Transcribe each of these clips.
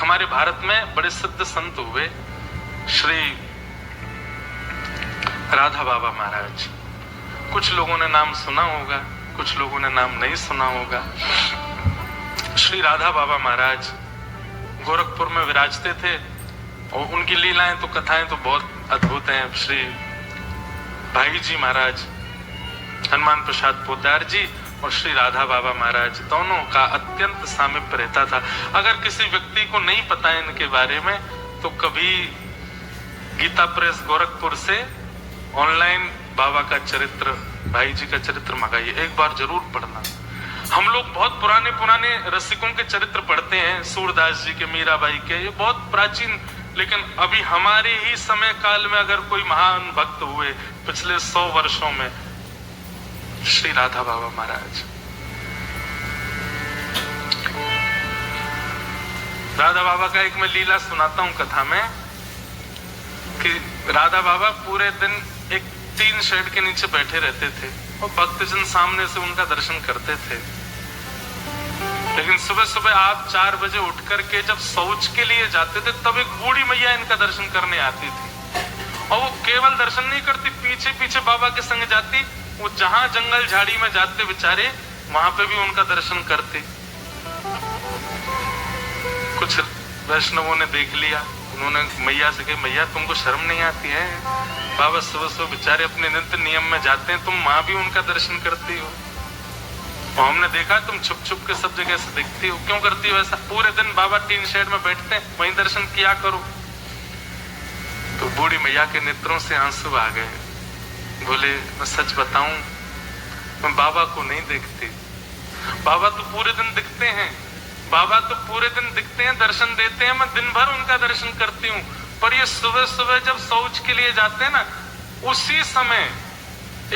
एक हमारे भारत में बड़े सिद्ध संत हुए श्री राधा बाबा महाराज। कुछ लोगों ने नाम सुना होगा, कुछ लोगों ने नाम नहीं सुना होगा। श्री राधा बाबा महाराज गोरखपुर में विराजते थे और उनकी लीलाएं तो कथाएं तो बहुत अद्भुत हैं। श्री भाई जी महाराज, हनुमान प्रसाद पोद्दार जी और श्री राधा बाबा महाराज, दोनों का अत्यंत सामीप्य रहता था। अगर किसी व्यक्ति को नहीं पता है इनके बारे में तो कभी गीता प्रेस गोरखपुर से ऑनलाइन बाबा का चरित्र, भाई जी का चरित्र मंगाइए, एक बार जरूर पढ़ना। हम लोग बहुत पुराने पुराने रसिकों के चरित्र पढ़ते हैं, सूरदास जी के, मीराबाई के, ये बहुत प्राचीन, लेकिन अभी हमारे ही समय काल में अगर कोई महान भक्त हुए पिछले 100 वर्षों में, श्री राधा बाबा महाराज। राधा बाबा का एक मैं लीला सुनाता हूं कथा में कि राधा बाबा पूरे दिन एक टीन शेड के नीचे बैठे रहते थे और भक्तजन सामने से उनका दर्शन करते थे। लेकिन सुबह सुबह आप 4 बजे उठ करके जब शौच के लिए जाते थे तब एक बूढ़ी मैया इनका दर्शन करने आती थी और वो केवल दर्शन नहीं करती, पीछे पीछे बाबा के संग जाती। वो जहां जंगल झाड़ी में जाते बेचारे, वहां पे भी उनका दर्शन करते। कुछ वैष्णवों ने देख लिया, उन्होंने मैया से कहा, मैया तुमको शर्म नहीं आती है? बाबा सुबह सुबह बेचारे अपने नित्य नियम में जाते हैं, तुम वहां भी उनका दर्शन करती हो। और हमने देखा तुम छुप छुप के सब जगह से देखती हो, क्यों करती हो ऐसा? पूरे दिन बाबा टीन शेड में बैठते हैं, वहीं दर्शन किया करो। तो बूढ़ी मैया के नेत्रों से आंसू आ गए। बोले, मैं सच बताऊं, मैं बाबा को नहीं देखती। बाबा तो पूरे दिन दिखते हैं, बाबा तो पूरे दिन दिखते हैं, दर्शन देते हैं, मैं दिन भर उनका दर्शन करती हूँ, पर ये सुबह सुबह जब शौच के लिए जाते हैं ना, उसी समय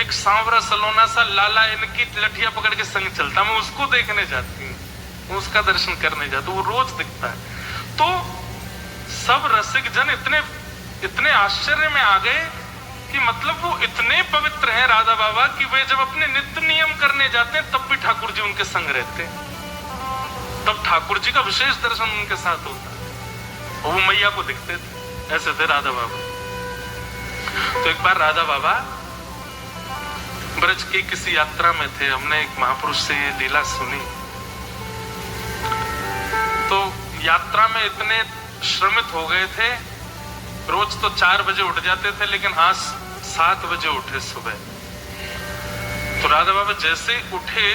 एक सांवरा सलोना सा लाला इनकी लठिया पकड़ के संग चलता, मैं उसको देखने जाती हूँ, उसका दर्शन करने जाती हूँ, वो रोज दिखता है। तो सब रसिक जन इतने आश्चर्य में आ गए कि मतलब वो इतने पवित्र हैं राधा बाबा कि वे जब अपने नित्य नियम करने जाते हैं तब भी ठाकुर जी उनके संग रहते हैं, तब ठाकुर जी का विशेष दर्शन उनके साथ होता है और वो मैया को दिखते थे। ऐसे थे राधा बाबा। तो एक बार राधा बाबा ब्रज की किसी यात्रा में थे, हमने एक महापुरुष से ये लीला सुनी। तो यात्रा में इतने श्रमित हो गए थे, रोज तो 4 बजे उठ जाते थे, लेकिन आज 7 बजे उठे सुबह। तो राधा बाबा जैसे उठे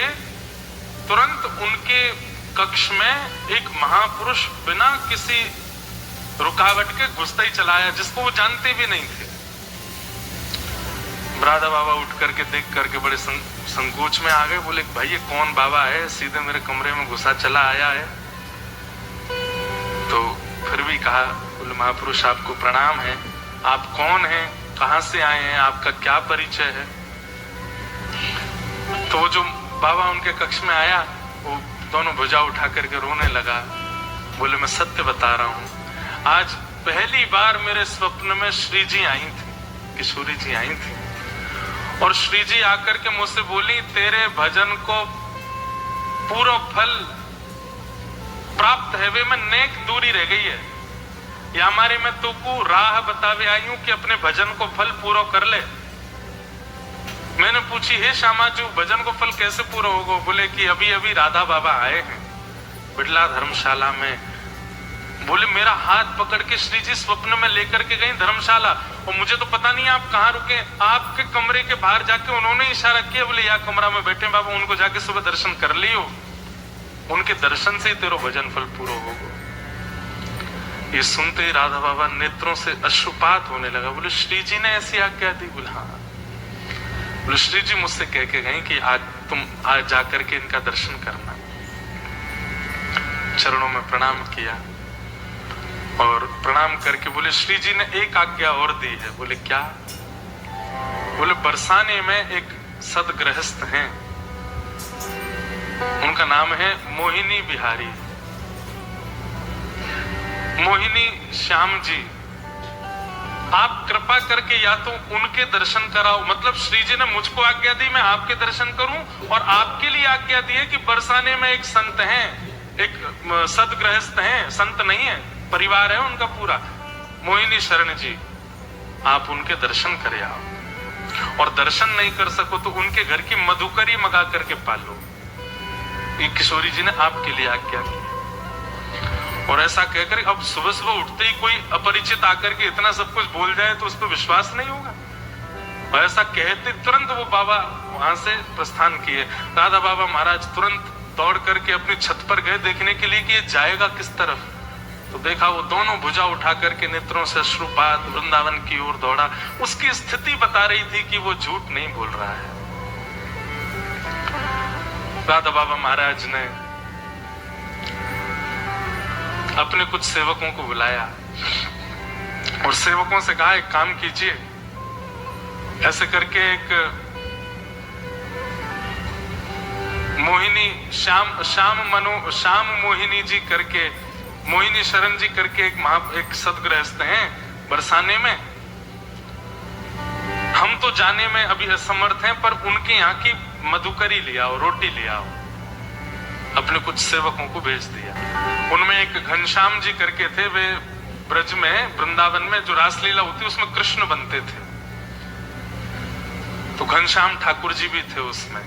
तुरंत उनके कक्ष में एक महापुरुष बिना किसी रुकावट के घुसता ही चला आया, जिसको वो जानते भी नहीं थे। राधा बाबा उठ करके देख करके बड़े संकोच में आ गए। बोले, भाई ये कौन बाबा है, सीधे मेरे कमरे में घुसा चला आया है। तो फिर भी कहा, बोले महापुरुष आपको प्रणाम है, आप कौन हैं, कहां से आए हैं, आपका क्या परिचय है? तो जो बाबा उनके कक्ष में आया, वो दोनों भुजा उठा करके रोने लगा। बोले, मैं सत्य बता रहा हूं, आज पहली बार मेरे स्वप्न में श्री जी आई थी, किशोरी जी आई थी, और श्री जी आकर के मुझसे बोली, तेरे भजन को पूरा फल प्राप्त है, वे में नेक दूरी रह गई है, या हमारे में तो को राह बतावे आई हूं कि अपने भजन को फल पूरा कर ले। मैंने पूछी, हे श्यामाजू, भजन को फल कैसे पूरा होगा? बोले कि अभी अभी राधा बाबा आए हैं बिड़ला धर्मशाला में। बोले, मेरा हाथ पकड़ के श्री जी स्वप्न में लेकर के गई धर्मशाला, और मुझे तो पता नहीं आप कहाँ रुके। आपके कमरे के बाहर जाके उन्होंने इशारा किया, बोले यहाँ कमरा में बैठे बाबा, उनको जाके सुबह दर्शन कर लियो, उनके दर्शन से ही तेरा भजन फल पूरा होगा। ये सुनते ही राधा बाबा नेत्रों से अश्रुपात होने लगा। बोले, श्री जी ने ऐसी आज्ञा दी? बोले हाँ। बोले, श्री जी मुझसे कह के गई कि आज तुम आज जाकर के इनका दर्शन करना। चरणों में प्रणाम किया और प्रणाम करके बोले, श्री जी ने एक आज्ञा और दी है। बोले क्या? बोले, बरसाने में एक सदगृहस्थ हैं, उनका नाम है मोहिनी बिहारी, मोहिनी श्याम जी। आप कृपा करके या तो उनके दर्शन कराओ, मतलब श्री जी ने मुझको आज्ञा दी मैं आपके दर्शन करूं, और आपके लिए आज्ञा दी है कि बरसाने में एक संत हैं, एक सदगृहस्थ हैं, संत नहीं है, परिवार है उनका पूरा, मोहिनी शरण जी, आप उनके दर्शन करे आओ, और दर्शन नहीं कर सको तो उनके घर की मधुकरी मंगा करके पालो। ये किशोरी जी ने आपके लिए आज्ञा की। और ऐसा कहकर अब सुबह सुबह उठते ही कोई अपरिचित आकर के इतना सब कुछ बोल जाए तो उस पर विश्वास नहीं होगा। और ऐसा कहते तुरंत वो बाबा वहां से प्रस्थान किए। राधा बाबा महाराज तुरंत दौड़ करके अपनी छत पर गए देखने के लिए कि ये जाएगा किस तरफ। तो देखा वो दोनों भुजा उठा करके नेत्रों से अश्रुपात वृंदावन की ओर दौड़ा। उसकी स्थिति बता रही थी कि वो झूठ नहीं बोल रहा है। राधा बाबा महाराज ने अपने कुछ सेवकों को बुलाया और सेवकों से कहा एक काम कीजिए, ऐसे करके एक मोहिनी श्याम मोहिनी जी करके, मोहिनी शरण जी करके एक सदगृहस्थ हैं बरसाने में। हम तो जाने में अभी असमर्थ हैं, पर उनके यहाँ की मधुकरी ले आओ, रोटी ले आओ। अपने कुछ सेवकों को भेज दिया। उनमें एक घनश्याम जी करके थे, वे ब्रज में वृंदावन में जो रासलीला होती उसमें कृष्ण बनते थे, तो घनश्याम ठाकुर जी भी थे उसमें।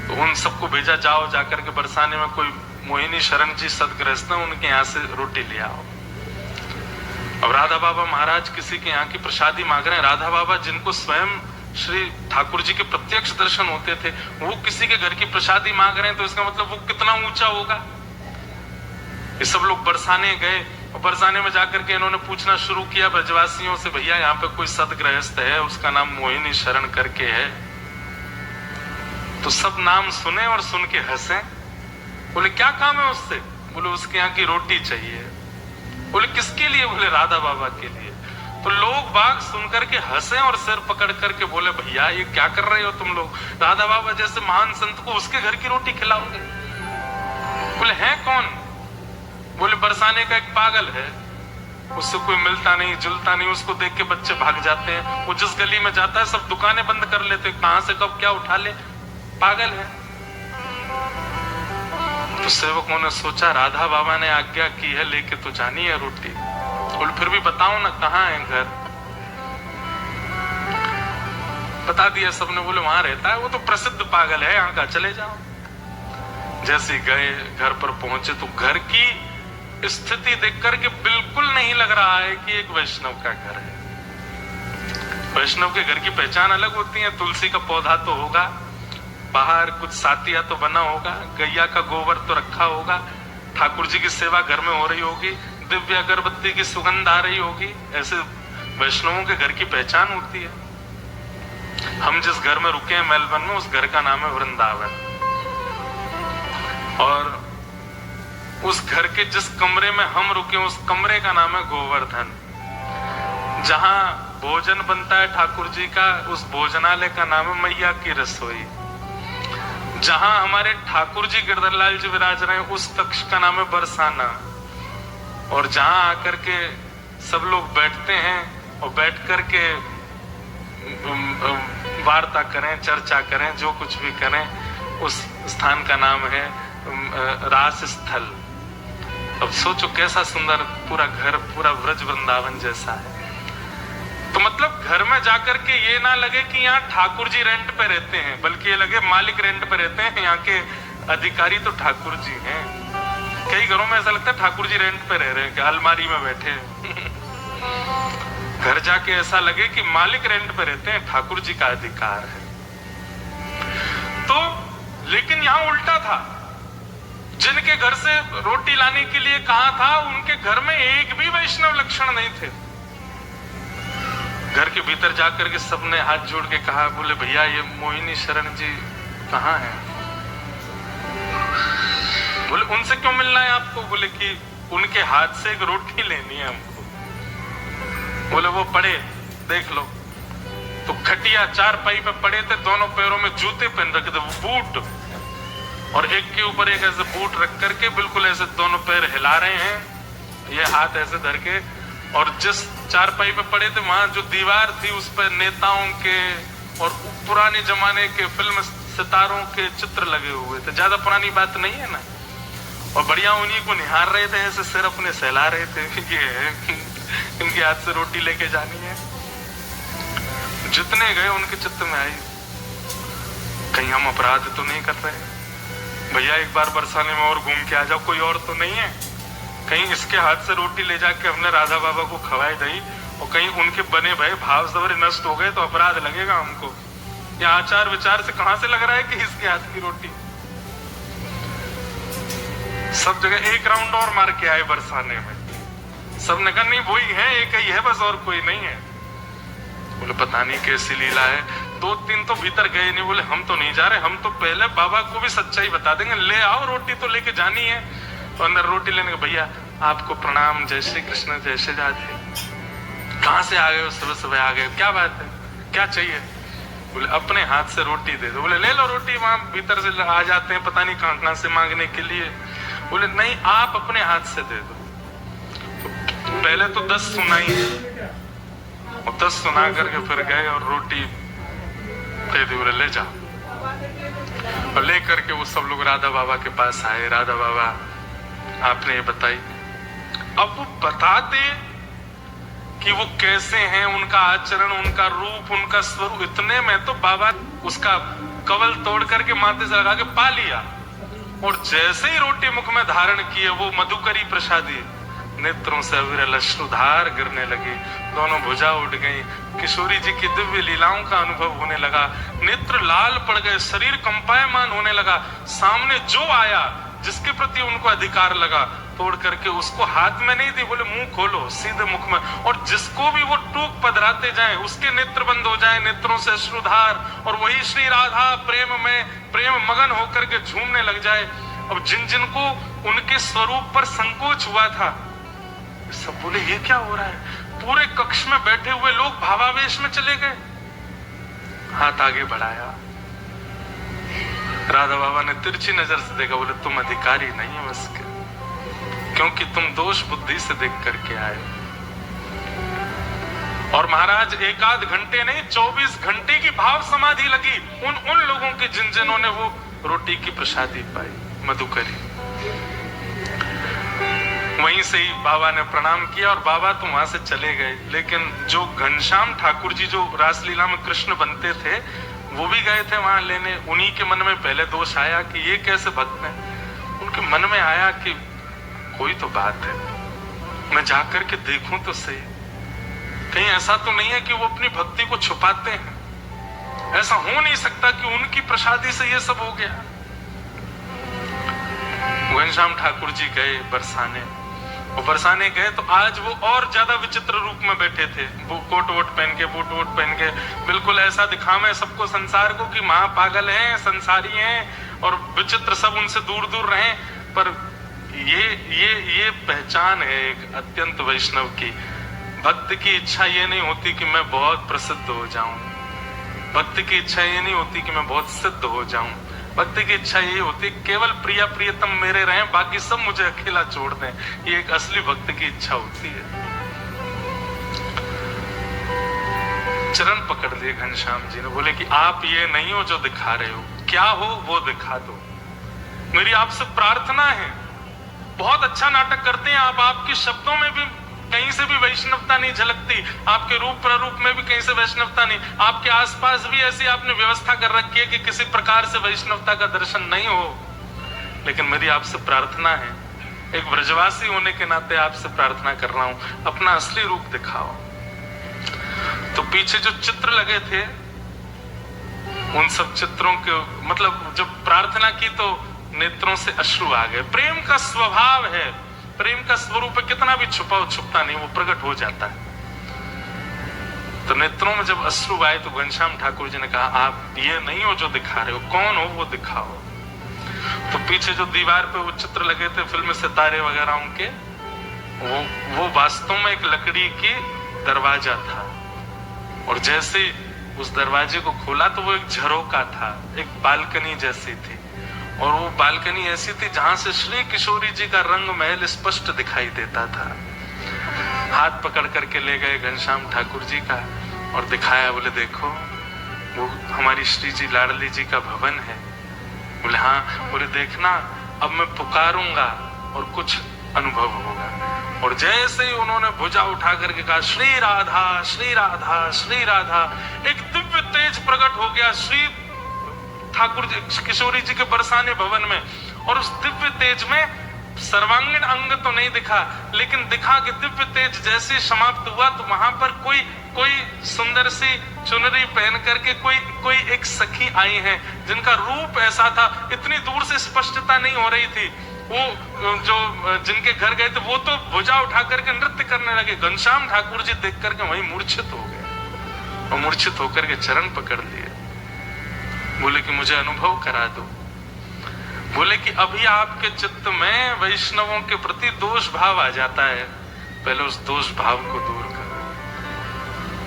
तो उन सबको भेजा, जाओ जाकर के बरसाने में कोई मोहिनी शरण जी सदगृहस्थ हैं, उनके यहाँ से रोटी ले आओ। अब राधा बाबा महाराज किसी के यहाँ की प्रसादी मांग रहे हैं। राधा बाबा जिनको स्वयं श्री ठाकुर जी के प्रत्यक्ष दर्शन होते थे, वो किसी के घर की प्रसादी मांग रहे हैं, तो इसका मतलब वो कितना ऊंचा होगा। ये सब लोग बरसाने गए और बरसाने में जाकर के इन्होंने पूछना शुरू किया ब्रजवासियों से, भैया यहाँ पे कोई सदगृहस्थ है, उसका नाम मोहिनी शरण करके है। तो सब नाम सुने और सुन के हंसे। बोले क्या काम है उससे? बोले उसके यहाँ की रोटी चाहिए। बोले किसके लिए? बोले राधा बाबा के लिए। तो लोग बाग सुनकर के हंसे और सिर पकड़ करके बोले भैया ये क्या कर रहे हो तुम लोग? राधा बाबा जैसे महान संत को उसके घर की रोटी खिलाओगे? बोले हैं कौन? बोले बरसाने का एक पागल है, उससे कोई मिलता नहीं जुलता नहीं, उसको देख के बच्चे भाग जाते हैं, वो जिस गली में जाता है सब दुकानें बंद कर लेते, कहां से कब क्या उठा ले, पागल है। तो सेवकों ने सोचा राधा बाबा ने आज्ञा की है, लेके तो जानी है रोटी। बोले फिर भी बताओ ना कहाँ है घर? बता दिया सबने। बोले वहां रहता है, वो तो प्रसिद्ध पागल है, यहाँ का चले जाओ। जैसे गए घर पर पहुंचे तो घर की स्थिति देख करके बिल्कुल नहीं लग रहा है कि एक वैष्णव का घर है। वैष्णव के घर की पहचान अलग होती है। तुलसी का पौधा तो होगा, बाहर कुछ सातिया तो बना होगा, गैया का गोबर तो रखा होगा, ठाकुर जी की सेवा घर में हो रही होगी, दिव्य अगरबत्ती की सुगंध आ रही होगी। ऐसे वैष्णवों के घर की पहचान होती है। हम जिस घर में रुके हैं मेलबर्न में, उस घर का नाम है वृंदावन। और उस घर के जिस कमरे में हम रुके उस कमरे का नाम है गोवर्धन। जहां भोजन बनता है ठाकुर जी का, उस भोजनालय का नाम है मैया की रसोई। जहां हमारे ठाकुर जी गिरधरलाल जी विराज रहे हैं उस कक्ष का नाम है बरसाना। और जहां आकर के सब लोग बैठते हैं और बैठ करके वार्ता करें, चर्चा करें, जो कुछ भी करें, उस स्थान का नाम है रास स्थल। अब सोचो कैसा सुंदर पूरा घर, पूरा ब्रज वृंदावन जैसा है। तो मतलब घर में जाकर के ये ना लगे कि यहाँ ठाकुर जी रेंट पे रहते हैं, बल्कि ये लगे मालिक रेंट पे रहते हैं, यहाँ के अधिकारी तो ठाकुर जी हैं। कई घरों में ऐसा लगता है ठाकुर जी रेंट पे रह रहे हैं, कि अलमारी में बैठे घर जाके ऐसा लगे कि मालिक रेंट पे रहते हैं, ठाकुर जी का अधिकार है। तो लेकिन यहाँ उल्टा था। जिनके घर से रोटी लाने के लिए कहा था, उनके घर में एक भी वैष्णव लक्षण नहीं थे। घर के भीतर जाकर के सबने हाथ जोड़ के कहा, बोले भैया ये मोहिनी शरण जी कहाँ हैं? बोले उनसे क्यों मिलना है आपको? बोले कि उनके हाथ से एक रोटी लेनी है हमको। बोले वो पड़े देख लो। तो खटिया चारपाई पे पड़े थे, दोनों पैरों में जूते पहन रखे थे, बूट, और एक के ऊपर एक ऐसे बूट रख करके बिल्कुल ऐसे दोनों पैर हिला रहे हैं, ये हाथ ऐसे धर के। और जिस चारपाई पे पड़े थे वहां जो दीवार थी उस पर नेताओं के और पुराने जमाने के फिल्म सितारों के चित्र लगे हुए थे। ज्यादा पुरानी बात नहीं है ना। और बढ़िया उन्हीं को निहार रहे थे, ऐसे सिर अपने सहला रहे थे कि इनके हाथ से रोटी लेके जानी है। जितने गए उनके चित्त में आई, कहीं हम अपराध तो नहीं कर रहे, भैया एक बार बरसाने में और घूम के आ जाओ, कोई और तो नहीं है, कहीं इसके हाथ से रोटी ले जाके हमने राधा बाबा को खवाई दई और कहीं उनके बने भय भाव सवरे नष्ट हो गए तो अपराध लगेगा हमको। ये आचार विचार से कहां से लग रहा है कि इसके हाथ की रोटी। सब जगह एक राउंड और मार के आए बरसाने में, सबने कहा नहीं वो ही है, एक ही है बस, और कोई नहीं है। बोले पता नहीं कैसी लीला है, 2-3 तो भीतर गए नहीं, बोले हम तो नहीं जा रहे, हम तो पहले बाबा को भी सच्चाई बता देंगे, ले आओ रोटी तो लेके जानी है। तो अंदर रोटी लेने का, भैया आपको प्रणाम, जय श्री कृष्ण, जय श्री राधे, कहां से आ गए हो, सुबह सुबह आ गए, क्या बात है, क्या चाहिए। बोले अपने हाथ से रोटी दे दो। बोले ले लो रोटी, वहां भीतर से आ जाते हैं पता नहीं कहां कहां से मांगने के लिए। बोले नहीं आप अपने हाथ से दे दो। तो पहले तो 10 सुनाई और 10 सुना करके फिर गए और रोटी दे दी। बोले ले जाओ। और ले करके वो सब लोग राधा बाबा के पास आए। राधा बाबा आपने ये बताई। अब वो बताते कि वो कैसे हैं, उनका आचरण, उनका रूप, उनका स्वरूप, इतने में तो बाबा उसका कवल तोड़ करके माथे से लगा के पा लिया। और जैसे ही रोटी मुख में धारण किए वो मधुकरी प्रसादी, नेत्रों से अविरल अश्रुधार गिरने लगे, दोनों भुजा उठ गई। किशोरी जी की दिव्य लीलाओं का अनुभव होने लगा, नेत्र लाल पड़ गए, शरीर कंपायमान होने लगा। सामने जो आया जिसके प्रति उनको अधिकार लगा, तोड़ करके उसको हाथ में नहीं दी, बोले मुंह खोलो, सीधे मुख में। और जिसको भी वो टूक पधराते जाए उसके नेत्र बंद हो जाए, नेत्रों से अश्रुधार, और वही श्री राधा प्रेम में प्रेम मगन होकर के झूमने लग जाए। अब जिन जिनको उनके स्वरूप पर संकोच हुआ था, सब बोले ये क्या हो रहा है। पूरे कक्ष में बैठे हुए लोग भावावेश में चले गए। हाथ आगे बढ़ाया, राधा बाबा ने तिरछी नजर से देखा, बोले तुम अधिकारी नहीं हो इसके, क्योंकि तुम दोष बुद्धि से देख करके आए। और महाराज 1-8 घंटे नहीं 24 घंटे की भाव समाधि लगी उन लोगों की जिन्होंने वो रोटी की प्रसादी पाई, मधुकरी। वहीं से ही बाबा ने प्रणाम किया और बाबा तो वहां से चले गए। लेकिन जो घनश्याम ठाकुर जी जो रासलीला में कृष्ण बनते थे, वो भी गए थे वहां लेने। उन्हीं के मन में पहले दोष आया कि ये कैसे भक्त हैं। उनके मन में आया कि कोई तो बात है, मैं जाकर के देखूं तो सही, कहीं ऐसा तो नहीं है कि वो अपनी भक्ति को छुपाते हैं। ऐसा हो नहीं सकता कि उनकी प्रसादी से ये सब हो गया। घनश्याम ठाकुर जी गए बरसाने, और बरसाने गए तो आज वो और ज्यादा विचित्र रूप में बैठे थे। वो कोट वोट पहन के, बूट वोट पहन के, बिल्कुल ऐसा दिखावे सबको संसार को कि महापागल हैं, संसारी हैं और विचित्र, सब उनसे दूर दूर रहें। पर ये पहचान है एक अत्यंत वैष्णव की। भक्त की इच्छा ये नहीं होती कि मैं बहुत प्रसिद्ध हो जाऊं, भक्त की इच्छा ये नहीं होती कि मैं बहुत सिद्ध हो जाऊं। भक्त की इच्छा ये होती केवल प्रिया प्रियतम मेरे रहें, बाकी सब मुझे अकेला छोड़ दें। ये एक असली भक्त की इच्छा होती है। चरण पकड़ लिए घनश्याम जी ने, बोले कि आप ये नहीं हो जो दिखा रहे हो, क्या हो वो दिखा दो। मेरी आपसे प्रार्थना है, बहुत अच्छा नाटक करते हैं आप, आपके शब्दों में भी कहीं से भी वैष्णवता नहीं झलकती, आपके रूप प्ररूप में भी कहीं से वैष्णवता नहीं, आपके आसपास भी ऐसी आपने व्यवस्था कर रखी है कि किसी प्रकार से वैष्णवता का दर्शन नहीं हो। लेकिन मेरी आपसे प्रार्थना है, एक ब्रजवासी होने के नाते आपसे प्रार्थना कर रहा हूं, अपना असली रूप दिखाओ। तो पीछे जो चित्र लगे थे, उन सब चित्रों के मतलब जब प्रार्थना की तो नेत्रों से अश्रु आ गए। प्रेम का स्वभाव है, प्रेम का स्वरूप कितना भी छुपाओ छुपता नहीं, वो प्रकट हो जाता है। तो नेत्रों में जब अश्रु आए तो घनश्याम ठाकुर जी ने कहा आप ये नहीं हो जो दिखा रहे हो, कौन हो वो दिखाओ। तो पीछे जो दीवार पे वो चित्र लगे थे फिल्म सितारे वगैरह उनके, वो वास्तव में एक लकड़ी की दरवाजा था। और जैसे उस दरवाजे को खोला तो वो एक झरोका था, एक बालकनी जैसी थी। और वो बालकनी ऐसी थी जहां से श्री किशोरी जी का रंग महल स्पष्ट दिखाई देता था। हाथ पकड़ करके ले गए घनश्याम ठाकुर जी का और दिखाया, बोले देखो वो हमारी श्री जी लाडली जी का भवन है। बोले हाँ। बोले देखना अब मैं पुकारूंगा और कुछ अनुभव होगा। और जैसे ही उन्होंने भुजा उठा करके कहा श्री राधा श्री राधा श्री राधा, एक दिव्य तेज प्रकट हो गया श्री ठाकुर जी किशोरी जी के बरसाने भवन में। और उस दिव्य तेज में सर्वांगीण अंग तो नहीं दिखा, लेकिन दिखा कि दिव्य तेज जैसे समाप्त हुआ तो वहां पर कोई सुंदर सी चुनरी पहन करके कोई एक सखी आई है, जिनका रूप ऐसा था, इतनी दूर से स्पष्टता नहीं हो रही थी। वो जो जिनके घर गए थे वो तो भुजा उठा करके नृत्य करने लगे। घनश्याम ठाकुर जी देख करके वहीं मूर्छित हो गए और मूर्छित होकर के चरण पकड़ लिए। बोले कि मुझे अनुभव करा दो। बोले कि अभी आपके चित्त में वैष्णवों के प्रति दोष भाव आ जाता है, पहले उस दोष भाव को दूर करो।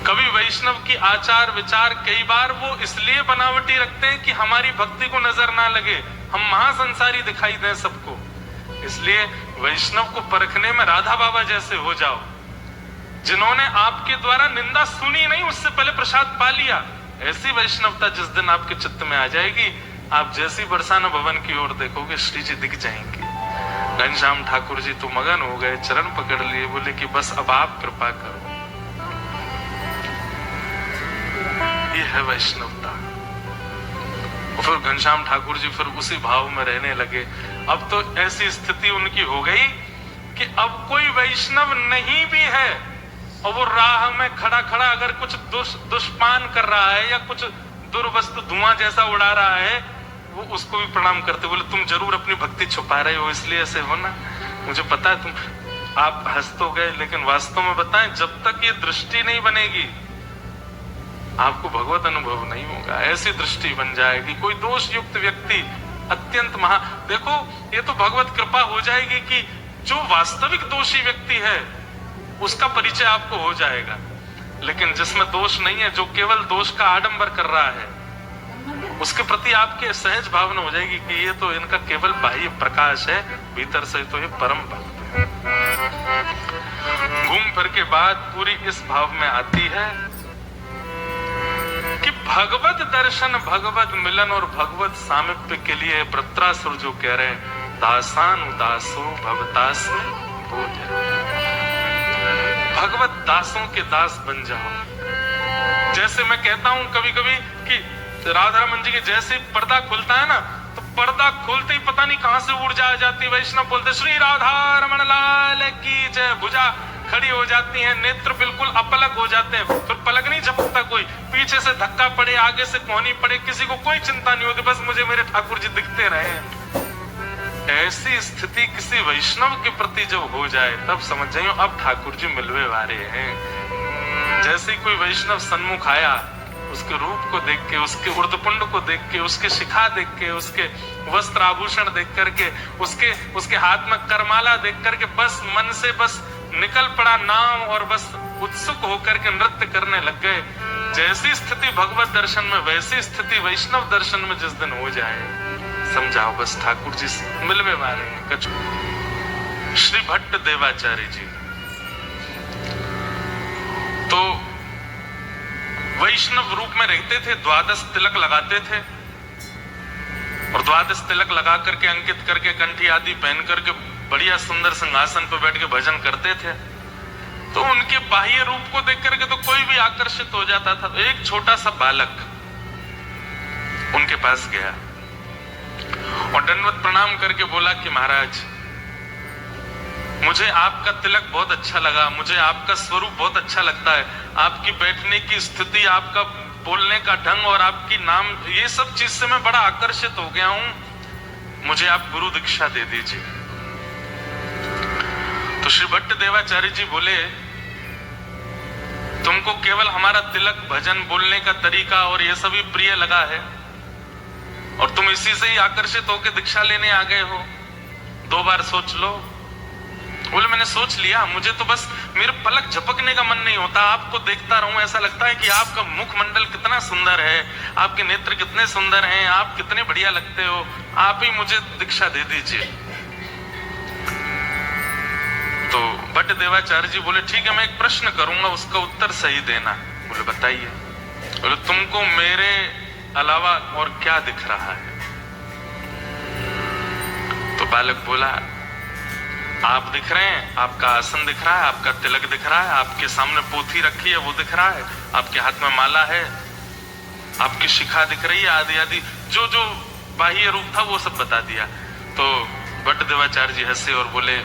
कभी वैष्णव की आचार विचार कई बार वो इसलिए बनावटी रखते हैं कि हमारी भक्ति को नजर ना लगे, हम महासंसारी दिखाई दें सबको। इसलिए वैष्णव को परखने में राधा बाबा जैसे हो जाओ, जिन्होंने आपके द्वारा निंदा सुनी नहीं, उससे पहले प्रसाद पा लिया। ऐसी वैष्णवता जिस दिन आपके चित्त में आ जाएगी, आप जैसी बरसाना भवन की ओर देखोगे श्री जी दिख जाएंगे। घनश्याम ठाकुर जी तो मगन हो गए, चरण पकड़ लिए, बोले कि बस अब आप कृपा करो। ये है वैष्णवता। और फिर घनश्याम ठाकुर जी फिर उसी भाव में रहने लगे। अब तो ऐसी स्थिति उनकी हो गई कि अब कोई वैष्णव नहीं भी है और वो राह में खड़ा खड़ा अगर कुछ दुष्पान कर रहा है या कुछ दुर्वस्तु धुआं जैसा उड़ा रहा है, वो उसको भी प्रणाम करते। बोले तुम जरूर अपनी भक्ति छुपा रहे हो, इसलिए ऐसे हो ना, मुझे पता है तुम आप हंस तो गए, लेकिन वास्तव में बताएं, जब तक ये दृष्टि नहीं बनेगी आपको भगवत अनुभव नहीं होगा। ऐसी दृष्टि बन जाएगी। कोई दोष युक्त व्यक्ति अत्यंत देखो ये तो भगवत कृपा हो जाएगी कि जो वास्तविक दोषी व्यक्ति है उसका परिचय आपको हो जाएगा, लेकिन जिसमें दोष नहीं है, जो केवल दोष का आडंबर कर रहा है, उसके प्रति आपके सहज भावना हो जाएगी कि ये तो इनका केवल बाह्य प्रकाश है, भीतर से तो ये परम भक्त है। घूम फिर के बाद पूरी इस भाव में आती है कि भगवत दर्शन, भगवत मिलन और भगवत सामिप्य के लिए वृत्रासुर जो कह रहे हैं, दासान उदासो भवतास बोध, भगवत दासों के दास बन जाओ। जैसे मैं कहता हूं कभी कभी कि राधा रमन जी के जैसे पर्दा खुलता है ना, तो पर्दा खोलते ही पता नहीं कहां से ऊर्जा आ जाती है। वैष्णव बोलते श्री राधा रमन लाल की जय, भुजा खड़ी हो जाती है, नेत्र बिल्कुल अपलक हो जाते हैं, फिर पलक नहीं झपकता कोई, पीछे से धक्का पड़े, आगे से कोहनी पड़े, किसी को कोई चिंता नहीं होती, बस मुझे मेरे ठाकुर जी दिखते रहे। ऐसी स्थिति किसी वैष्णव के प्रति जब हो जाए तब समझ जाइए अब ठाकुर जी मिलवे वाले हैं। जैसे कोई वैष्णव सन्मुख आया, उसके रूप को देख के, उसके उर्दपुंड को देख के, उसके शिखा देख के, उसके वस्त्र आभूषण देख करके, उसके हाथ में करमाला देख करके बस मन से बस निकल पड़ा नाम और बस उत्सुक होकर के नृत्य करने लग गए। जैसी स्थिति भगवत दर्शन में, वैसी स्थिति वैष्णव दर्शन में जिस दिन हो जाए, समझाओ बस ठाकुर जी मिलवे वाले हैं। श्री भट्ट देवाचार्य जी तो वैष्णव रूप में रहते थे, द्वादश तिलक लगाते थे और द्वादश तिलक लगा करके अंकित करके कंठी आदि पहन करके बढ़िया सुंदर सिंहासन पर बैठ के भजन करते थे। तो उनके बाह्य रूप को देख करके तो कोई भी आकर्षित हो जाता था। तो एक छोटा सा बालक उनके पास गया और दंडवत प्रणाम करके बोला कि महाराज, मुझे आपका तिलक बहुत अच्छा लगा, मुझे आपका स्वरूप बहुत अच्छा लगता है, आपकी बैठने की स्थिति, आपका बोलने का ढंग और आपकी नाम, ये सब चीज से मैं बड़ा आकर्षित हो गया हूं, मुझे आप गुरु दीक्षा दे दीजिए। तो श्री भट्ट देवाचार्य जी बोले, तुमको केवल हमारा तिलक, भजन, बोलने का तरीका और ये सभी प्रिय लगा है और तुम इसी से ही आकर्षित होकर दीक्षा लेने आ गए हो, 2 बार सोच लो। बोले मैंने सोच लिया, मुझे तो बस मेरे पलक झपकने का मन नहीं होता, आपको देखता रहूं, ऐसा लगता है कि आपका मुखमंडल कितना सुंदर है, आपके नेत्र कितने सुंदर हैं, आप कितने बढ़िया लगते हो, आप ही मुझे दीक्षा दे दीजिए। तो भट्ट देवाचार्य जी बोले ठीक है, मैं एक प्रश्न करूंगा, उसका उत्तर सही देना। बोले बताइए। बोले तुमको मेरे अलावा और क्या दिख रहा है? तो बालक बोला, आप दिख रहे हैं, आपका आसन दिख रहा है, आपका तिलक दिख रहा है, आपके सामने पोथी रखी है वो दिख रहा है, आपके हाथ में माला है, आपकी शिखा दिख रही है, आदि आदि जो जो बाह्य रूप था वो सब बता दिया। तो बट्टदेवाचार्य जी हंसे और बोले,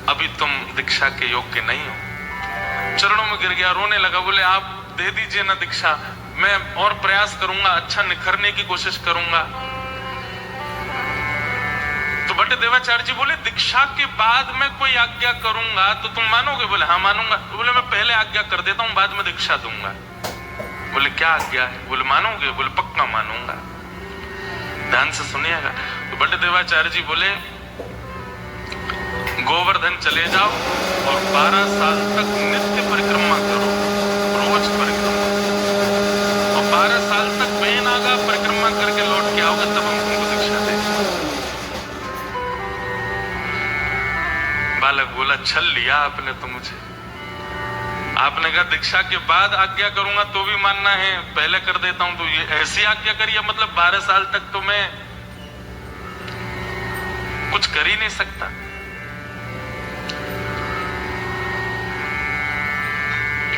अभी तुम दीक्षा के योग्य नहीं हो। चरणों में गिर गया, रोने लगा, बोले आप दे दीजिए ना दीक्षा, मैं और प्रयास करूंगा, अच्छा निखरने की कोशिश करूंगा। तो बट्टदेवाचार्य जी बोले, दीक्षा के बाद मैं कोई आज्ञा करूंगा तो तुम मानोगे? बोले हाँ मानूंगा। तो बोले मैं पहले आज्ञा कर देता हूं, बाद में दीक्षा दूंगा। बोले क्या आज्ञा है? बोले मानोगे? बोले पक्का मानूंगा। ध्यान से सुनिएगा। तो बट्टदेवाचार्य जी बोले, गोवर्धन चले जाओ और 12 साल तक नित्य परिक्रमा करो, रोज परिक्रमा, और 12 साल तक बेनागा परिक्रमा करके लौट के आओगे, तब हम तुमको दीक्षा देंगे। बालक बोला, छल लिया आपने तो मुझे। आपने कहा दीक्षा के बाद आज्ञा करूंगा तो भी मानना है, पहले कर देता हूं तो ये ऐसी आज्ञा करिए, मतलब 12 साल तक तो मैं कुछ कर ही नहीं सकता।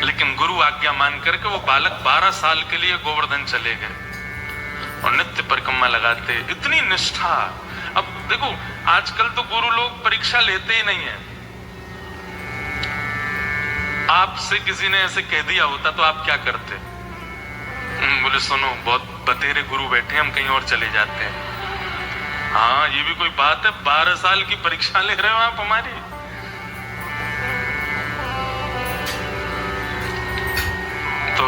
लेकिन गुरु आज्ञा मान करके वो बालक 12 साल के लिए गोवर्धन चले गए और नित्य परिक्रमा लगाते। इतनी निष्ठा। अब देखो आजकल तो गुरु लोग परीक्षा लेते ही नहीं है। आपसे किसी ने ऐसे कह दिया होता तो आप क्या करते? बोले सुनो, बहुत बतेरे गुरु बैठे, हम कहीं और चले जाते हैं। हाँ ये भी कोई बात है? 12 साल की परीक्षा ले रहे हो आप हमारी। तो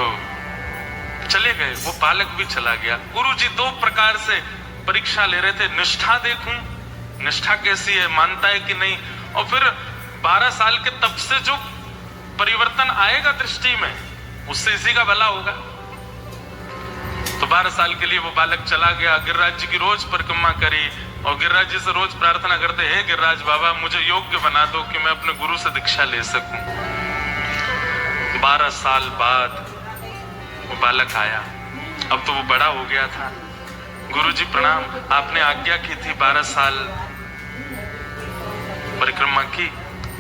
चले गए, वो बालक भी चला गया। गुरुजी 2 प्रकार से परीक्षा ले रहे थे, निष्ठा देखूं, निष्ठा कैसी है, मानता है कि नहीं, और फिर 12 साल के तब से जो परिवर्तन आएगा दृष्टि में, उससे इसी का भला होगा। तो 12 साल के लिए वो बालक चला गया, गिरिराज जी की रोज परिक्रमा करी और गिरिराज जी से रोज प्रार्थना करते, हे गिरिराज बाबा मुझे योग्य बना दो कि मैं अपने गुरु से दीक्षा ले सकूं। 12 साल बाद वो बालक आया, अब तो वो बड़ा हो गया था। गुरुजी प्रणाम, आपने आज्ञा की थी 12 साल परिक्रमा की,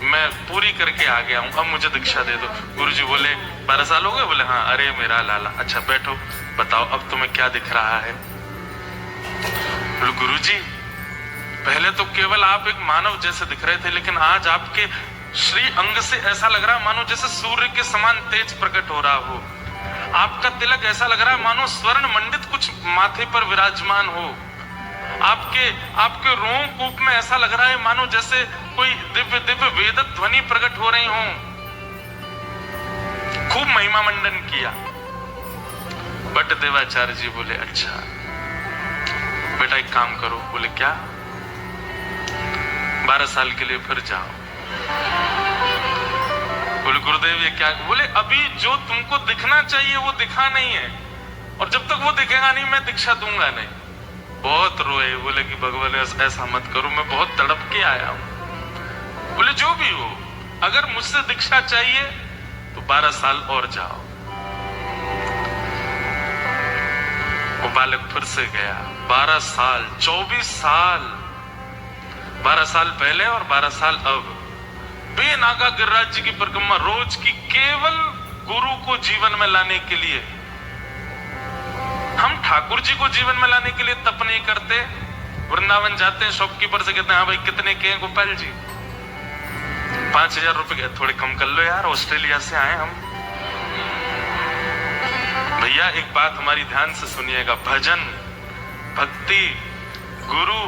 मैं पूरी करके आ गया हूं, अब मुझे दीक्षा दे दो। गुरुजी बोले 12 साल हो गए? बोले हाँ। अरे मेरा लाला, अच्छा बैठो, बताओ अब तुम्हें क्या दिख रहा है? बोले गुरुजी पहले तो केवल आप एक मानव जैसे दिख रहे थे, लेकिन आज आपके श्री अंग से ऐसा लग रहा है मानो जैसे सूर्य के समान तेज प्रकट हो रहा हो। आपका तिलक ऐसा लग रहा है मानो स्वर्ण मंडित कुछ माथे पर विराजमान हो। आपके रोम कूप में ऐसा लग रहा है मानो जैसे कोई दिव्य दिव्य वेद ध्वनि प्रकट हो रही हो। खूब महिमा मंडन किया। बट्टदेवाचार्य जी बोले अच्छा बेटा एक काम करो। बोले क्या? 12 साल के लिए फिर जाओ। बोले गुरुदेव ये क्या? बोले अभी जो तुमको दिखना चाहिए वो दिखा नहीं है, और जब तक वो दिखेगा नहीं मैं दीक्षा दूंगा नहीं। बहुत रोए, बोले कि भगवान ऐसा मत करो, मैं बहुत तड़प के आया हूं। बोले जो भी हो, अगर मुझसे दीक्षा चाहिए तो 12 साल और जाओ। वो बालक फिर से गया। 12 साल, 24 साल, 12 साल पहले और 12 साल अब, बेनागा गिरिराज जी की परिक्रमा रोज की, केवल गुरु को जीवन में लाने के लिए। हम ठाकुर जी को जीवन में लाने के लिए तप नहीं करते। वृंदावन जाते हैं, शॉपकीपर से कहते हैं हाँ भाई कितने के हैं गोपाल जी? 5000 रुपए। थोड़े कम कर लो यार, ऑस्ट्रेलिया से आए हम। भैया एक बात हमारी ध्यान से सुनिएगा, भजन, भक्ति, गुरु,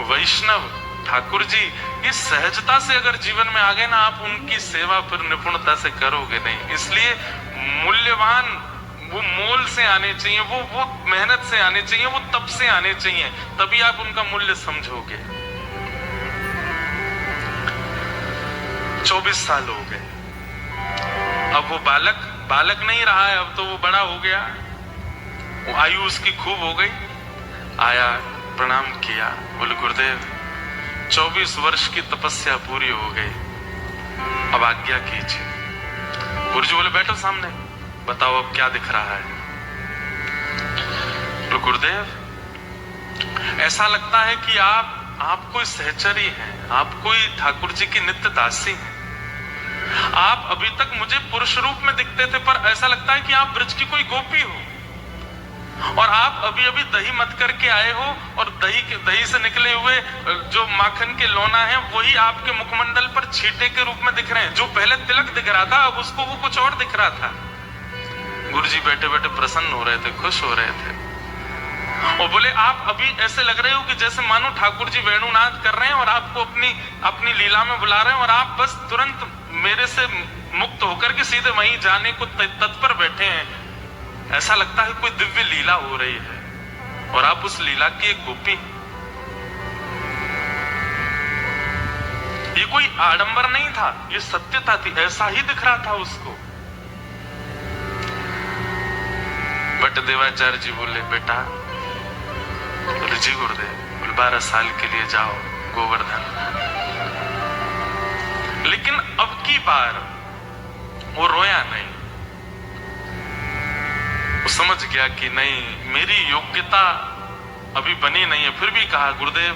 वैष्णव, ठाकुर जी, इस सहजता से अगर जीवन में आ गए ना, आप उनकी सेवा फिर निपुणता से करोगे नहीं। इसलिए मूल्यवान वो मोल से आने चाहिए, वो मेहनत से आने चाहिए, वो तप से आने चाहिए, तभी आप उनका मूल्य समझोगे। 24 साल हो गए। अब वो बालक नहीं रहा है, अब तो वो बड़ा हो गया, वो आयु उसकी खूब हो गई। आया, प्रणाम किया, बोले गुरुदेव 24 वर्ष की तपस्या पूरी हो गई, अब आज्ञा कीजिए। गुरुजी बोले बैठो सामने, बताओ अब क्या दिख रहा है? तो गुरुदेव ऐसा लगता है कि आप आप कोई सहचरी हैं, आप कोई ठाकुर जी की नित्य दासी हैं। आप अभी तक मुझे पुरुष रूप में दिखते थे, पर ऐसा लगता है कि आप ब्रज की कोई गोपी हो, और आप अभी अभी दही मत करके आए हो, और दही से निकले हुए जो माखन के लोना है वही आपके मुखमंडल पर छींटे के रूप में दिख रहे हैं। जो पहले तिलक दिख रहा था, अब उसको वो कुछ और दिख रहा था। गुरुजी बैठे बैठे प्रसन्न हो रहे थे, खुश हो रहे थे, और बोले आप अभी ऐसे लग रहे हो कि जैसे मानो ठाकुर जी वेणुनाद कर रहे हैं और आपको अपनी लीला में बुला रहे हैं, और आप बस तुरंत मेरे से मुक्त होकर के सीधे वहीं जाने को तत्पर बैठे हैं। ऐसा लगता है कोई दिव्य लीला हो रही है, और आप उस लीला की एक गोपी। ये कोई आडंबर नहीं था, ये सत्यता थी, ऐसा ही दिख रहा था उसको। बट देवाचार्य जी बोले बेटा, बोले जी गुरुदेव, बोले 12 साल के लिए जाओ गोवर्धन। लेकिन अब की बार वो रोया नहीं, वो समझ गया कि नहीं, मेरी योग्यता अभी बनी नहीं है। फिर भी कहा गुरुदेव,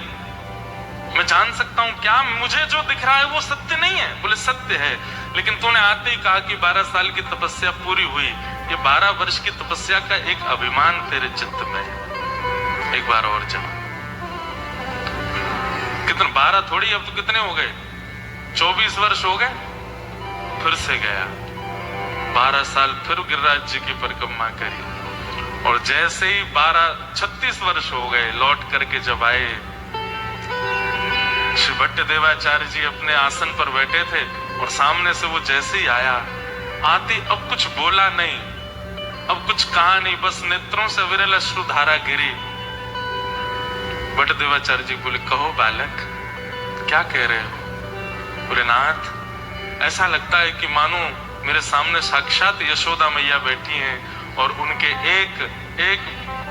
मैं जान सकता हूं क्या मुझे जो दिख रहा है वो सत्य नहीं है? बोले सत्य है, लेकिन तूने आते ही कहा कि 12 साल की तपस्या पूरी हुई। ये 12 वर्ष की तपस्या का एक अभिमान तेरे चित्त में है, एक बार और जाओ। कितने 12 थोड़ी, अब तो कितने हो गए, 24 वर्ष हो गए। फिर से गया, 12 साल फिर गिरिराज जी की परिक्रमा करी, और जैसे ही 36 वर्ष हो गए, लौट करके जब आए, श्री भट्ट देवाचार्य जी अपने आसन पर बैठे थे, और सामने से वो जैसे ही आया, आते अब कुछ बोला नहीं, अब कुछ कहा नहीं, बस नेत्रों से विरल अश्रुधारा गिरी। भट्ट देवाचार्य जी बोले कहो बालक, क्या कह रहे हो? बोले नाथ, ऐसा लगता है कि मानो मेरे सामने साक्षात यशोदा मैया बैठी हैं, और उनके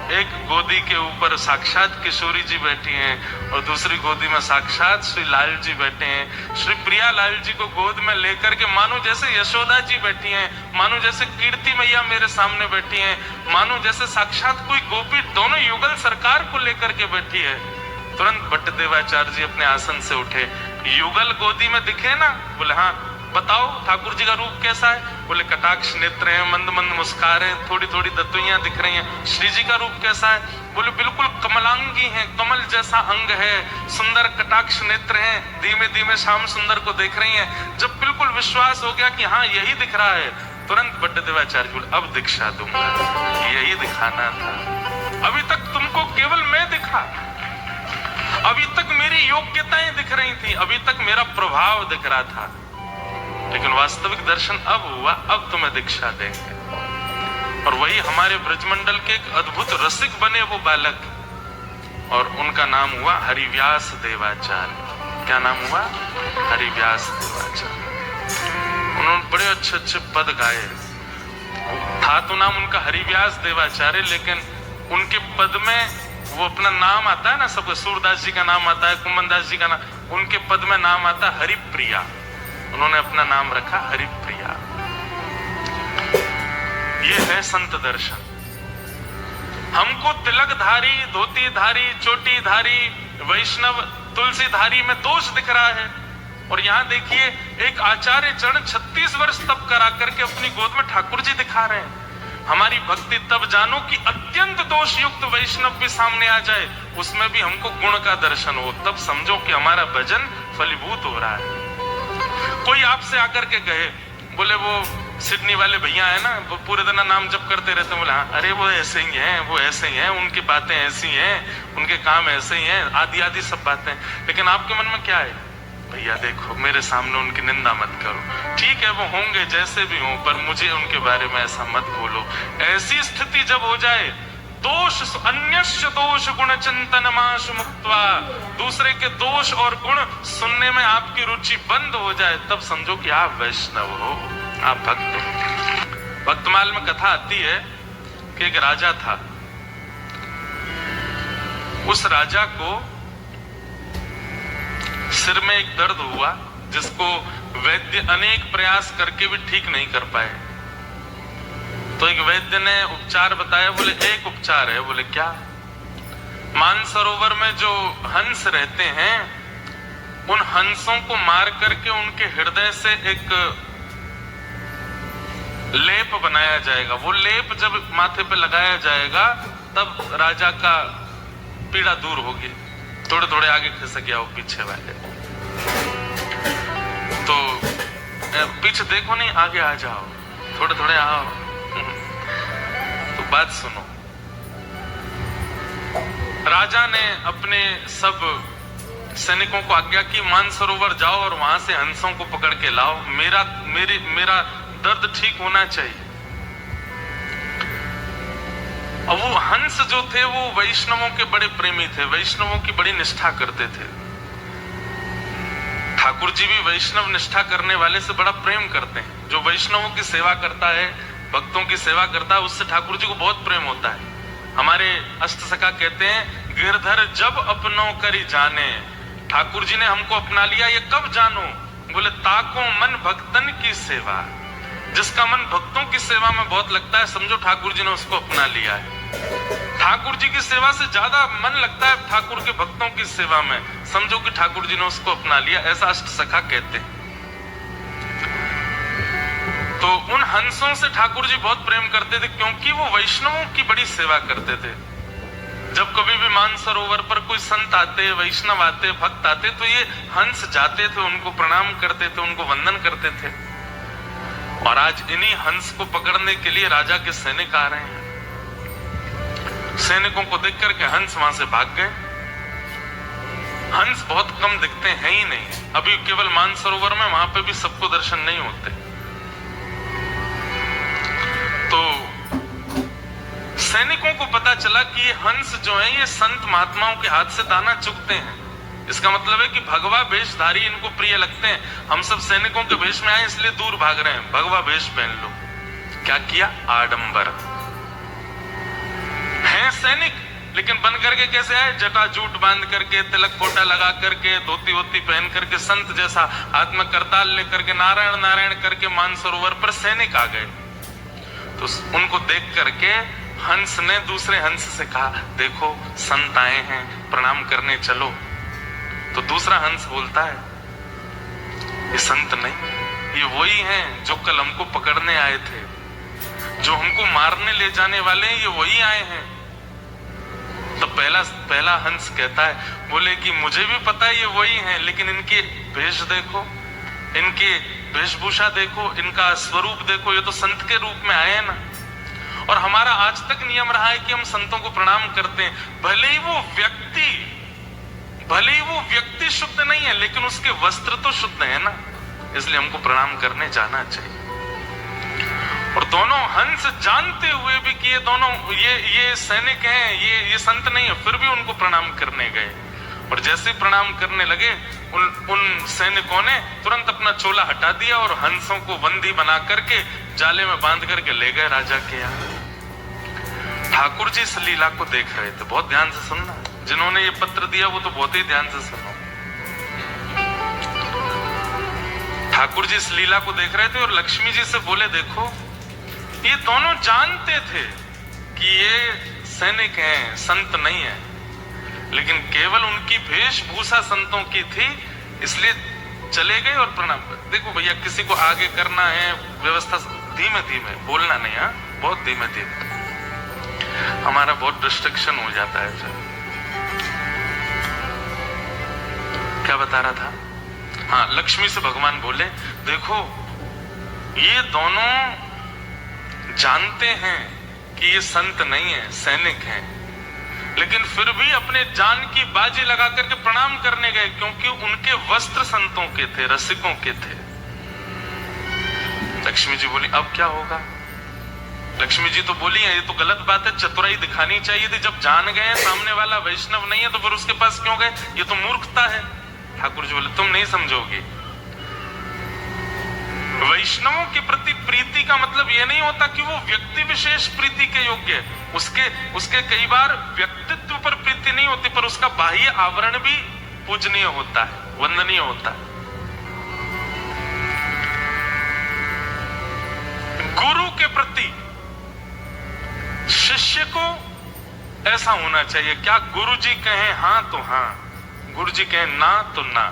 एक गोदी के ऊपर साक्षात किशोरी जी बैठी हैं, और दूसरी गोदी में साक्षात श्री लाल जी बैठे हैं। श्री प्रिया लाल जी को गोद में लेकर के मानो जैसे यशोदा जी बैठी हैं, मानो जैसे कीर्ति मैया मेरे सामने बैठी हैं, मानो जैसे साक्षात कोई गोपी दोनों युगल सरकार को लेकर के बैठी है। तुरंत भट्ट देवाचार्य जी अपने आसन से उठे। युगल गोदी में दिखे ना? बोले हाँ। बताओ ठाकुर जी का रूप कैसा है? बोले कटाक्ष नेत्र हैं, मंद मंद मुस्कान है, थोड़ी थोड़ी दतुइयां दिख रही हैं। श्री जी का रूप कैसा है? बोले बिल्कुल कमलांगी हैं, कमल जैसा अंग है, सुंदर कटाक्ष नेत्र हैं, धीमे धीमे श्याम सुंदर को देख रही हैं। जब बिल्कुल विश्वास हो गया कि हाँ यही दिख रहा है, तुरंत भट्ट देवाचार्य बोले अब दीक्षा दूंगा, यही दिखाना था। अभी तक तुमको केवल मैं दिखा, अभी तक मेरी योग्यताएं दिख रही थी, अभी तक मेरा प्रभाव दिख रहा था, लेकिन वास्तविक दर्शन अब हुआ, अब तुम्हें दीक्षा देंगे। और वही हमारे ब्रजमंडल के एक अद्भुत रसिक बने वो बालक, और उनका नाम हुआ हरिव्यास देवाचार्य। क्या नाम हुआ? हरिव्यास देवाचार्य। उन्होंने बड़े अच्छे अच्छे पद गाए। था तो नाम उनका हरिव्यास देवाचार्य, लेकिन उनके पद में वो अपना नाम आता है ना, सबको सूरदास जी का नाम आता है, कुमनदास जी का नाम, उनके पद में नाम आता है हरिप्रिया। उन्होंने अपना नाम रखा हरिप्रिया। ये है संत दर्शन। हमको तिलकधारी, धोतीधारी, चोटीधारी, वैष्णव, तुलसीधारी में दोष दिख रहा है, और यहाँ देखिए एक आचार्य चरण 36 वर्ष तप करा करके अपनी गोद में ठाकुर जी दिखा रहे हैं। हमारी भक्ति तब जानो कि अत्यंत दोष युक्त वैष्णव भी सामने आ जाए, उसमें भी हमको गुण का दर्शन हो, तब समझो कि हमारा भजन फलीभूत हो रहा है। कोई आपसे आकर के कहे, बोले वो सिडनी वाले भैया है ना, वो पूरे दिन नाम जप करते रहते हैं। बोले हाँ, अरे वो ऐसे ही हैं, वो ऐसे ही हैं, उनकी बातें ऐसी हैं, उनके काम ऐसे ही हैं, आदि आदि सब बातें। लेकिन आपके मन में क्या है? भैया देखो, मेरे सामने उनकी निंदा मत करो। ठीक है, वो होंगे जैसे भी हों, पर मुझे उनके बारे में ऐसा मत बोलो। ऐसी स्थिति जब हो जाए, दोष अन्यस्य दोष गुण चिंतन माशु मुक्त्वा, दूसरे के दोष और गुण सुनने में आपकी रुचि बंद हो जाए, तब समझो कि आप वैष्णव हो, आप भक्त हो। भक्तमाल में कथा आती है कि एक राजा था। उस राजा को सिर में एक दर्द हुआ, जिसको वैद्य अनेक प्रयास करके भी ठीक नहीं कर पाए। तो एक वैद्य ने उपचार बताया। बोले एक उपचार है। बोले क्या? मानसरोवर में जो हंस रहते हैं, उन हंसों को मार करके उनके हृदय से एक लेप बनाया जाएगा। वो लेप जब माथे पे लगाया जाएगा तब राजा का पीड़ा दूर होगी। थोड़े थोड़े आगे खिसक गया वो पीछे वाले, तो पीछे देखो नहीं, आगे आ जाओ, थोड़े थोड़े आओ। तो बात सुनो, राजा ने अपने सब सैनिकों को आज्ञा की, मानसरोवर जाओ और वहां से हंसों को पकड़ के लाओ, मेरा दर्द ठीक होना चाहिए। अब वो हंस जो थे वो वैष्णवों के बड़े प्रेमी थे, वैष्णवों की बड़ी निष्ठा करते थे। ठाकुर जी भी वैष्णव निष्ठा करने वाले से बड़ा प्रेम करते हैं। जो वैष्णवों की सेवा करता है, भक्तों की सेवा करता है, उससे ठाकुर जी को बहुत प्रेम होता है। हमारे अष्टसखा कहते हैं, गिरधर जब अपनों करी जाने, ठाकुर जी ने हमको अपना लिया, ये कब जानो? बोले ताको मन भक्तन की सेवा। जिसका मन भक्तों की सेवा में बहुत लगता है, समझो ठाकुर जी ने उसको अपना लिया है। ठाकुर जी की सेवा से ज्यादा मन लगता है ठाकुर के भक्तों की सेवा में, समझो कि ठाकुर जी ने उसको अपना लिया। ऐसा अष्टसखा कहते हैं। तो उन हंसों से ठाकुर जी बहुत प्रेम करते थे, क्योंकि वो वैष्णवों की बड़ी सेवा करते थे। जब कभी भी मानसरोवर पर कोई संत आते, वैष्णव आते, भक्त आते, तो ये हंस जाते थे, उनको प्रणाम करते थे, उनको वंदन करते थे। और आज इन्हीं हंस को पकड़ने के लिए राजा के सैनिक आ रहे हैं। सैनिकों को देख करके हंस वहां से भाग गए। हंस बहुत कम दिखते हैं ही नहीं, अभी केवल मानसरोवर में, वहां पे भी सबको दर्शन नहीं होते। तो सैनिकों को पता चला कि ये हंस जो है ये संत महात्माओं के हाथ से दाना चुगते हैं। इसका मतलब है कि भगवा वेशधारी इनको प्रिय लगते हैं। हम सब सैनिकों के वेश में आए इसलिए दूर भाग रहे हैं, भगवा वेश पहन लो। क्या किया? आडंबर हैं सैनिक, लेकिन बन करके कैसे आए? जटा जूट बांध करके, तिलक फोटा लगा करके, धोती वोती पहन करके, संत जैसा हाथ में करताल लेकर के नारायण नारायण करके मानसरोवर पर सैनिक आ गए। तो उनको देख करके हंस ने दूसरे हंस से कहा, देखो संत आए हैं, प्रणाम करने चलो। तो दूसरा हंस बोलता है, ये संत नहीं, ये वही हैं जो कल हमको पकड़ने आए थे, जो हमको मारने ले जाने वाले हैं, ये वही आए हैं। तो पहला हंस कहता है, बोले कि मुझे भी पता है ये वही हैं, लेकिन इनके भेष देखो, इनकी वेशभूषा देखो, इनका स्वरूप देखो, ये तो संत के रूप में आए हैं ना। और हमारा आज तक नियम रहा है कि हम संतों को प्रणाम करते हैं, भले ही वो व्यक्ति शुद्ध नहीं है, लेकिन उसके वस्त्र तो शुद्ध है ना, इसलिए हमको प्रणाम करने जाना चाहिए। और दोनों हंस जानते हुए भी कि ये दोनों ये सैनिक हैं, ये संत नहीं है, फिर भी उनको प्रणाम करने गए। और जैसे प्रणाम करने लगे, उन सैनिकों ने तुरंत अपना चोला हटा दिया और हंसों को बंदी बना करके जाले में बांध करके ले गए राजा के यहाँ। ठाकुर जी इस लीला को देख रहे थे, बहुत ध्यान से सुनना, जिन्होंने ये पत्र दिया वो तो बहुत ही ध्यान से सुनो। ठाकुर जी इस लीला को देख रहे थे और लक्ष्मी जी से बोले, देखो ये दोनों जानते थे कि ये सैनिक हैं, संत नहीं है, लेकिन केवल उनकी वेशभूषा संतों की थी, इसलिए चले गए और प्रणाम। देखो भैया, किसी को आगे करना है व्यवस्था, धीमे धीमे बोलना नहीं, हाँ बहुत धीमे धीमे, हमारा बहुत डिस्ट्रैक्शन हो जाता है। क्या बता रहा था? हाँ, लक्ष्मी से भगवान बोले, देखो ये दोनों जानते हैं कि ये संत नहीं है, सैनिक हैं, लेकिन फिर भी अपने जान की बाजी लगा करके प्रणाम करने गए, क्योंकि उनके वस्त्र संतों के थे, रसिकों के थे। लक्ष्मी जी बोली, अब क्या होगा? लक्ष्मी जी तो बोली, ये तो गलत बात है, चतुराई दिखानी चाहिए थी। जब जान गए सामने वाला वैष्णव नहीं है तो फिर उसके पास क्यों गए? ये तो मूर्खता है। ठाकुर जी बोले, तुम नहीं समझोगे, वैष्णवों के प्रति प्रीति का मतलब यह नहीं होता कि वो व्यक्ति विशेष प्रीति के योग्य है। उसके कई बार व्यक्तित्व पर प्रीति नहीं होती, पर उसका बाह्य आवरण भी पूजनीय होता है, वंदनीय होता है। गुरु के प्रति शिष्य को ऐसा होना चाहिए। क्या गुरुजी कहें हाँ तो हाँ, गुरुजी कहें ना तो ना,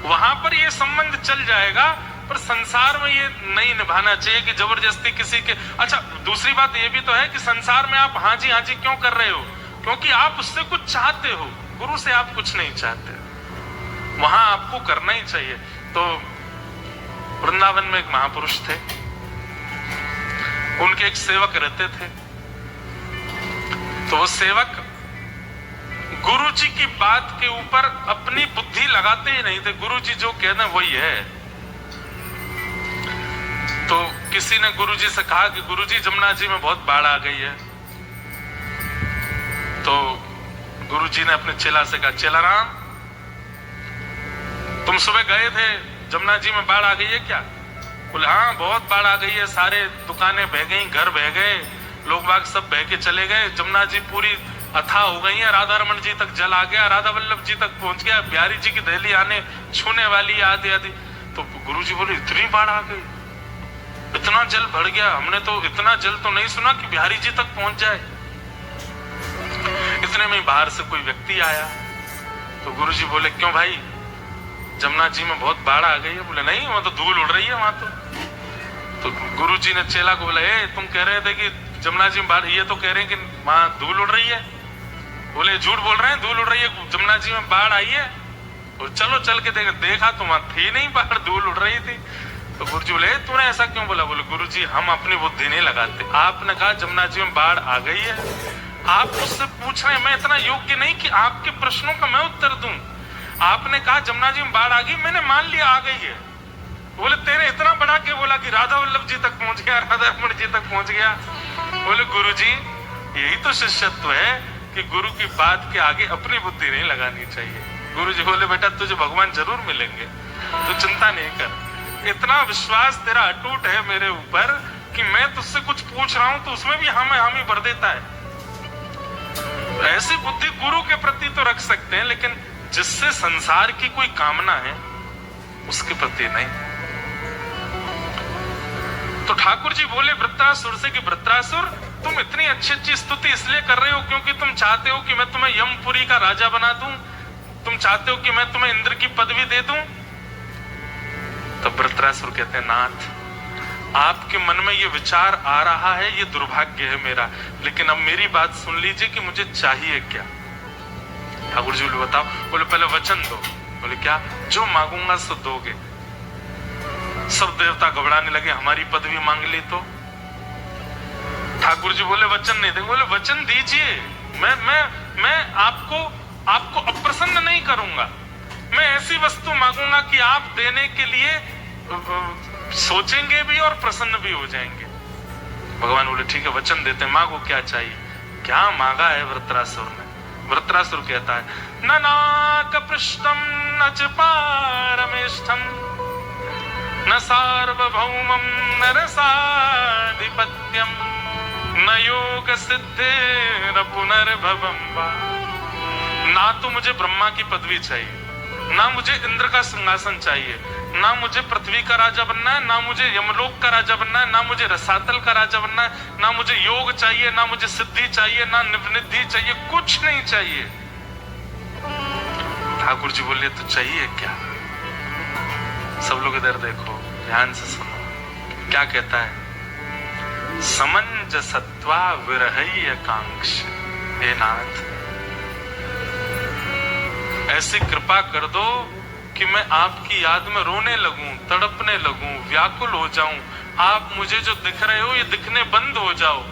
वहां पर ये संबंध चल जाएगा। पर संसार में ये नहीं निभाना चाहिए कि जबरदस्ती किसी के। अच्छा, दूसरी बात ये भी तो है कि संसार में आप हाँ जी क्यों कर रहे हो? क्योंकि आप उससे कुछ चाहते हो, गुरु से आप कुछ नहीं चाहते, वहां आपको करना ही चाहिए। तो वृंदावन में एक महापुरुष थे, उनके एक सेवक रहते थे। तो वो सेवक गुरु जी की बात के ऊपर अपनी बुद्धि लगाते ही नहीं थे, गुरु जी जो कहना वही है। तो किसी ने गुरु जी से कहा कि गुरु जी जमुना जी में बहुत बाढ़ आ गई है। तो गुरु जी ने अपने चेला से कहा, चेला राम, तुम सुबह गए थे जमुना जी में बाढ़ आ गई है क्या? बोले हाँ बहुत बाढ़ आ गई है, सारे दुकानें बह गई, घर बह गए, लोग बाग सब बह के चले गए, जमुना जी पूरी अथाह हो गई है, राधा रमन जी तक जल आ गया, राधा वल्लभ जी तक पहुंच गया, बिहारी जी की दहली आने छूने वाली है आदि आदि। तो गुरु जी बोले इतनी बाढ़ आ गई, इतना जल भर गया, हमने तो इतना जल तो नहीं सुना कि बिहारी जी तक पहुंच जाए। इतने में बाहर से कोई व्यक्ति आया। तो गुरु जी बोले क्यों भाई, जमुना जी में बहुत बाढ़ आ गई है? बोले नहीं, वहां तो धूल उड़ रही है वहां तो गुरु जी ने चेला को बोला, तुम कह रहे थे कि जमुना जी में बाढ़, ये तो कह रहे हैं कि वहां धूल उड़ रही है। बोले झूठ बोल रहे हैं, धूल उड़ रही है, जमुना जी में बाढ़ आई है। और चलो चल के देखा तो वहां थी नहीं बाढ़, धूल उड़ रही थी। तो गुरु जी बोले तूने ऐसा क्यों बोला? बोले गुरु जी हम अपनी बुद्धि नहीं लगाते, आपने कहा जमुना जी में बाढ़ आ गई है, आप मुझसे पूछ रहे हैं, मैं इतना योग्य नहीं कि आपके प्रश्नों का मैं उत्तर दूं। आपने कहा जमुना जी में बाढ़ आ गई, मैंने मान लिया आ गई है। बोले तेरे इतना बढ़ा के बोला कि राधा वल्लभ जी तक पहुंच गया, राधा रमन जी तक पहुंच गया। बोले गुरु जी यही तो शिष्यत्व है कि गुरु की बात के आगे अपनी बुद्धि नहीं लगानी चाहिए। गुरु जी बोले बेटा तुझे भगवान जरूर मिलेंगे, तू चिंता नहीं कर, इतना विश्वास तेरा अटूट है मेरे ऊपर कि मैं तुझसे कुछ पूछ रहा हूं तो उसमें भी हामी भर देता है। ऐसी बुद्धि गुरु के प्रति तो रख सकते हैं, लेकिन जिससे संसार की कोई कामना है उसके प्रति नहीं। तो ठाकुर जी बोले वृत्रासुर से कि वृत्रासुर तुम इतनी अच्छी स्तुति इसलिए कर रहे हो क्योंकि तुम चाहते हो कि मैं तुम्हें यमपुरी का राजा बना दूं, तुम चाहते हो कि मैं तुम्हें इंद्र की पदवी दे दूं। तब वृत्रासुर कहते हैं नाथ आपके मन में ये विचार आ रहा है, ये दुर्भाग्य है मेरा, लेकिन अब मेरी बात सुन लीजिए कि मुझे चाहिए क्या। ठाकुर जी बोले बताओ। बोले पहले वचन दो। बोले क्या? जो मांगूंगा सो दोगे। सब देवता घबराने लगे, हमारी पदवी मांग ली तो। ठाकुर जी बोले वचन नहीं देंगे। बोले वचन दीजिए, मैं आपको अप्रसन्न नहीं करूंगा, मैं ऐसी वस्तु मांगूंगा कि आप देने के लिए सोचेंगे भी और प्रसन्न भी हो जाएंगे। भगवान बोले ठीक है वचन देते हैं, मांगो क्या चाहिए। क्या मांगा है वृत्रासुर ने? वृत्रासुर कहता है न नाक पृष्ठम न च पारमेष्ठम न सार्वभौमम न रसाधिपत्यम न योग सिद्धेर पुनर्भवम वा। ना तो मुझे ब्रह्मा की पदवी चाहिए, ना मुझे इंद्र का सिंहासन चाहिए, ना मुझे पृथ्वी का राजा बनना है, ना मुझे यमलोक का राजा बनना है, ना मुझे रसातल का राजा बनना है, ना मुझे योग चाहिए, ना मुझे सिद्धि चाहिए, ना निधि चाहिए, कुछ नहीं चाहिए। ठाकुर जी बोले तो चाहिए क्या? सब लोग इधर देखो, ध्यान से सुनो क्या कहता है। समंजसत्वा विरहय कांक्ष, हे नाथ ऐसी कृपा कर दो कि मैं आपकी याद में रोने लगूं, तड़पने लगूं, व्याकुल हो जाऊं। आप मुझे जो दिख रहे हो ये दिखने बंद हो जाओ,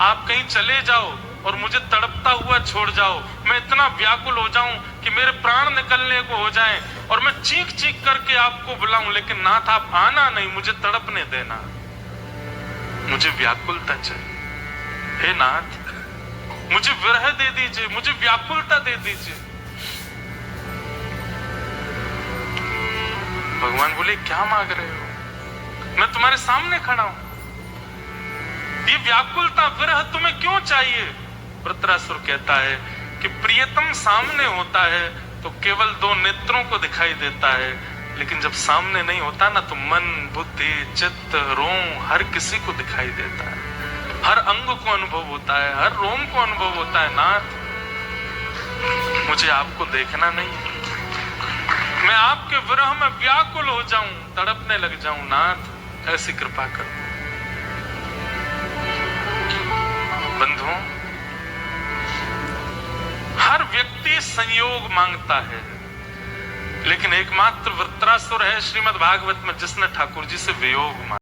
आप कहीं चले जाओ और मुझे तड़पता हुआ छोड़ जाओ। मैं इतना व्याकुल हो जाऊं कि मेरे प्राण निकलने को हो जाएं और मैं चीख चीख करके आपको बुलाऊं, लेकिन नाथ आप आना नहीं, मुझे तड़पने देना, मुझे व्याकुलता चाहिए। हे नाथ मुझे विरह दे दीजिए, मुझे व्याकुलता दे दीजिए। भगवान बोले क्या मांग रहे हो? मैं तुम्हारे सामने खड़ा हूं, ये व्याकुलता विरह तुम्हें क्यों चाहिए? वृत्रासुर कहता है कि प्रियतम सामने होता है तो केवल दो नेत्रों को दिखाई देता है, लेकिन जब सामने नहीं होता ना तो मन, बुद्धि, चित्त, रोम हर किसी को दिखाई देता है। हर अंग को अनुभव होता है, हर रोम को अनुभव होता है। नाथ, मुझे आपको देखना नहीं, मैं आपके विरह में व्याकुल हो जाऊं, तड़पने लग जाऊं। नाथ, ऐसी कृपा कर। बंधुओं, हर व्यक्ति संयोग मांगता है, लेकिन एकमात्र वृत्रासुर है श्रीमद् भागवत में जिसने ठाकुर जी से वियोग मांगा।